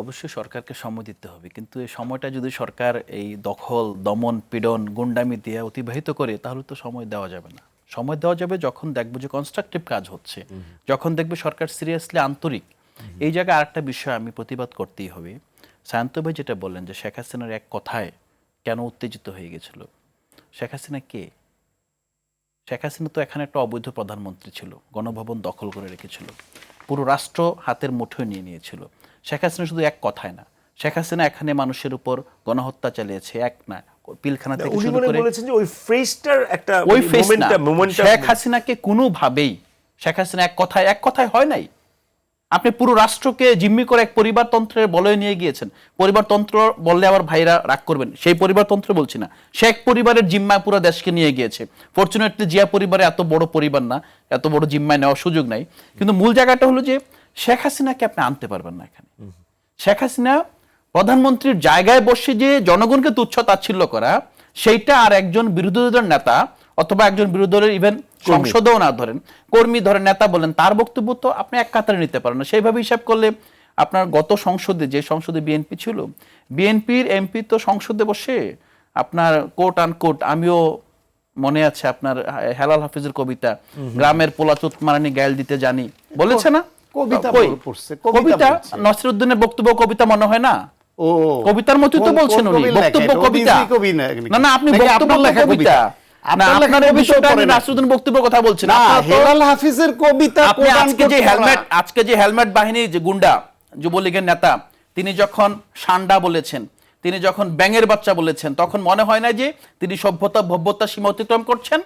অবশ্যই সরকারকে সময় দিতে হবে, কিন্তু এই সময়টা যদি সরকার এই দখল, দমন, পীড়ন, গুন্ডামি দিয়ে অতিবাহিত করে তাহলে তো সময় দেওয়া যাবে না। সময় দেওয়া যাবে যখন দেখবো যে কনস্ট্রাকটিভ কাজ হচ্ছে, যখন দেখবে সরকার সিরিয়াসলি আন্তরিক। এই জায়গায় আরেকটা বিষয় আমি প্রতিবাদ করতেই হবে। সায়ন্ত ভাই যেটা বললেন যে শেখ হাসিনার এক কথায় কেন উত্তেজিত হয়ে গেছিল। শেখ হাসিনা কে? শেখ হাসিনা তো এখানে একটা অবৈধ প্রধানমন্ত্রী ছিল, গণভবন দখল করে রেখেছিল, পুরো রাষ্ট্র হাতের মুঠোয় নিয়ে নিয়েছিল। শেখ হাসিনা শুধু এক কথায় না, শেখ হাসিনা এখানে মানুষের উপর গণহত্যা চালিয়েছে, এক না, পিলখানা থেকে শুরু করে বলেছেন যে ওই ফ্রেজটার একটা ওই ফেস না। মোমেন্টাম শেখ হাসিনাকে কোনোভাবেই শেখ হাসিনা এক কথায় হয় নাই। আপনি পুরো রাষ্ট্রকে জিম্মি করে এক পরিবারতন্ত্রের বলয়ে নিয়ে গিয়েছেন। পরিবারতন্ত্র বললে আবার ভাইরা রাগ করবেন, সেই পরিবারতন্ত্র বলছি না, শেখ পরিবারের জিম্মায় পুরো দেশকে নিয়ে গিয়েছে। ফরচুনেটলি জিয়া পরিবারে এত বড় পরিবার না, এত বড় জিম্মায় নেওয়ার সুযোগ নাই। কিন্তু মূল জায়গাটা হলো যে শেখ হাসিনাকে আপনি আনতে পারবেন না এখানে। শেখ হাসিনা প্রধানমন্ত্রীর জায়গায় বসে যে জনগণকে তুচ্ছ তাচ্ছিল্য করা, সেইটা আর একজন বিরোধী দলের নেতা অথবা একজন বিরোধী দলের ইভেন সংসদেও না ধরেন, কর্মী ধরেন, নেতা বলেন, তার বক্তব্য তো আপনি এক কাতারে নিতে পারেন না। সেইভাবে হিসাব করলে আপনার গত সংসদে, যে সংসদে বিএনপি ছিল, বিএনপির এমপি তো সংসদে বসে আপনার কোট আনকোট, আমিও মনে আছে আপনার হেলাল হাফিজের কবিতা, গ্রামের পোলাচুত মারানি গাইল দিতে জানি, বলেছে না? কবিতা নসিরউদ্দিনের বক্তব্য কবিতা মনে হয় না? কবিতার মতোই তো বলছেন উনি, বক্তব্য কবিতা না। না, আপনি বক্তব্য লেখা কবিতা, আজকে যে হেলমেট বাহিনী, যে গুন্ডা যুবলীগের নেতা, তিনি যখন সান্ডা বলেছেন, তিনি যখন ব্যাঙের বাচ্চা বলেছেন, তখন মনে হয় না যে তিনি সভ্যতা ভব্যতা সীমা অতিক্রম করছেন?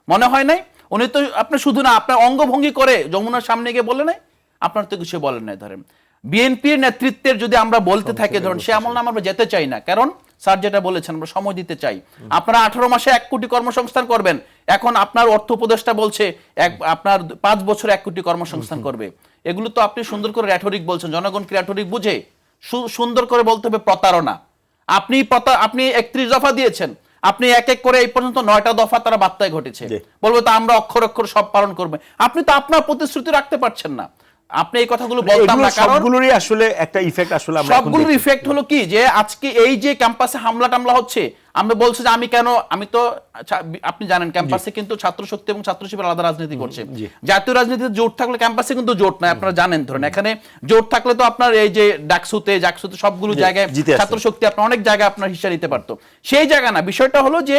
মনে হয় নাই? উনি তো আপনি শুধু না, আপনার অঙ্গভঙ্গি করে যমুনার সামনে গিয়ে বলে নাই, আপনার তো কিছু বলেন নাই। ধরেন বিএনপির নেতৃত্বের যদি আমরা বলতে থাকি, ধরুন সে আমল নাম আমরা যেতে চাই না, কারণ স্যার যেটা বলেছেন আমরা সময় দিতে চাই। আপনারা 18 মাসে 1 কোটি কর্মসংস্থান করবেন, এখন আপনার অর্থ উপদেষ্টা বলছে আপনার 5 বছরে 1 কোটি কর্মসংস্থান করবে। এগুলো তো আপনি সুন্দর করে র‍্যাটরিক বলছেন, জনগণ কি র‍্যাটরিক বুঝে? সুন্দর করে বলতে হবে প্রতারণা। আপনি 31 দফা দিয়েছেন, আপনি এক এক করে এই পর্যন্ত 9টা দফা তারা বার্তায় ঘটেছে, বলবো তো আমরা অক্ষর অক্ষর সব পালন করবে। আপনি তো আপনার প্রতিশ্রুতি রাখতে পারছেন না। আপনি এই কথাগুলো বলতাম না, কারণ সবগুলোরই আসলে একটা ইফেক্ট, আসলে আমরা সবগুলোর ইফেক্ট হলো কি, যে আজকে এই যে ক্যাম্পাসে হামলা টামলা হচ্ছে, আমরা বলছি যে আমি তো আপনি জানেন ক্যাম্পাসে কিন্তু ছাত্র শক্তি এবং ছাত্র শিবির আলাদা রাজনীতি করছে। জাতীয় রাজনীতিতে জোট থাকলে ক্যাম্পাসে কিন্তু জোট নাই, আপনারা জানেন। ধরেন এখানে জোট থাকলে তো আপনার এই যে জাকসুতে সবগুলো জায়গায় ছাত্র শক্তি আপনার অনেক জায়গায় আপনার হিস্সা নিতে পারতো, সেই জায়গা না। বিষয়টা হলো যে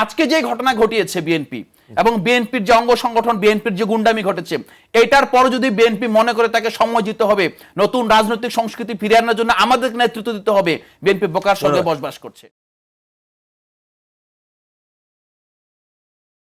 আজকে যে ঘটনা ঘটিয়েছে বিএনপি এবং বিএনপির যে অঙ্গ সংগঠন, বিএনপির যে গুন্ডামি ঘটেছে, এটার পর যদি বিএনপি মনে করে তাকে সময় দিতে হবে, নতুন রাজনৈতিক সংস্কৃতি ফিরিয়ে আনার জন্য আমাদের নেতৃত্ব দিতে হবে, বিএনপি বোকার সঙ্গে বসবাস করছে।